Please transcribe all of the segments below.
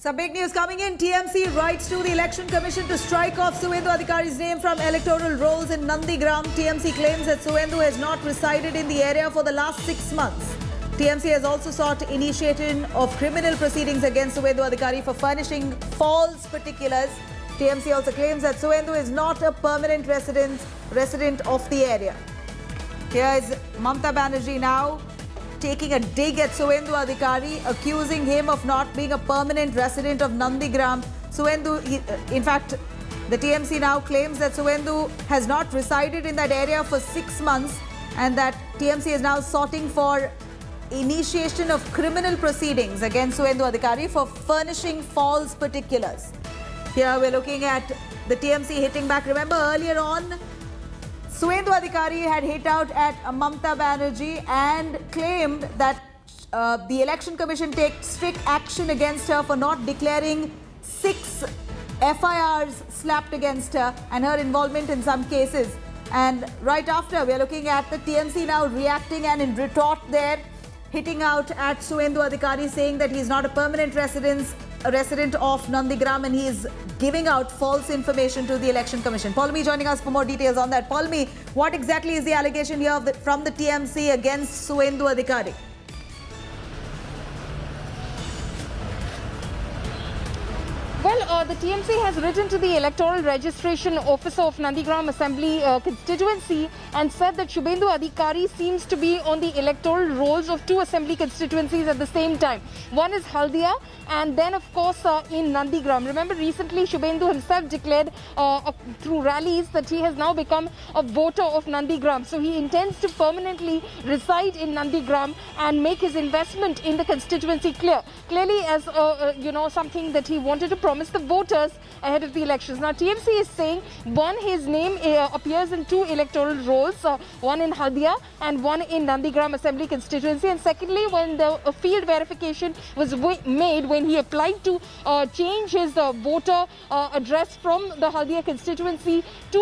Some big news coming in. TMC writes to the Election Commission to strike off Suvendu Adhikari's name from electoral rolls in Nandigram. TMC claims that Suvendu has not resided in the area for the last 6 months. TMC has also sought initiation of criminal proceedings against Suvendu Adhikari for furnishing false particulars. TMC also claims that Suvendu is not a permanent resident of the area. Here is Mamata Banerjee now taking a dig at Suvendu Adhikari, accusing him of not being a permanent resident of Nandigram. In fact, the TMC now claims that Suvendu has not resided in that area for 6 months and that TMC is now sorting for initiation of criminal proceedings against Suvendu Adhikari for furnishing false particulars. Here we're looking at the TMC hitting back. Remember earlier on, Suvendu Adhikari had hit out at Mamata Banerjee and claimed that the Election Commission takes strict action against her for not declaring 6 FIRs slapped against her and her involvement in some cases. And right after, we are looking at the TMC now reacting and in retort there, hitting out at Suvendu Adhikari, saying that he is not a permanent resident of Nandigram and he is giving out false information to the Election Commission. Paulmi joining us for more details on that. Paulmi, what exactly is the allegation here from the TMC against Suvendu Adhikari? Well, the TMC has written to the Electoral Registration Officer of Nandigram Assembly constituency and said that Suvendu Adhikari seems to be on the electoral rolls of 2 assembly constituencies at the same time. One is Haldia and then, of course, in Nandigram. Remember, recently Suvendu himself declared through rallies that he has now become a voter of Nandigram. So he intends to permanently reside in Nandigram and make his investment in the constituency clearly as something that he wanted to promise the voters ahead of the elections. Now, TMC is saying, one, his name appears in 2 electoral rolls, one in Haldia and one in Nandigram Assembly constituency. And secondly, when the field verification was made, when he applied to change his voter address from the Haldia constituency to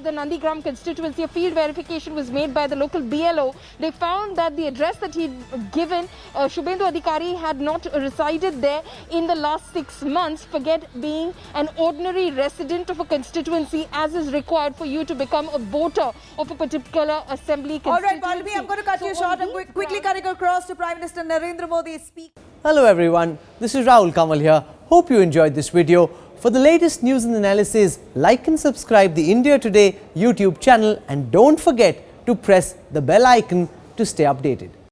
the Nandigram constituency, a field verification was made by the local BLO. They found that the address that he'd given, Suvendu Adhikari had not resided there in the last 6 months. Forget being an ordinary resident of a constituency, as is required for you to become a voter of a particular assembly constituency. All right, Paulmi, I'm going to cut you short. I'm quickly cutting across to Prime Minister Narendra Modi speak. Hello everyone, this is Rahul Kamal here. Hope you enjoyed this video. For the latest news and analysis, like and subscribe the India Today YouTube channel and don't forget to press the bell icon to stay updated.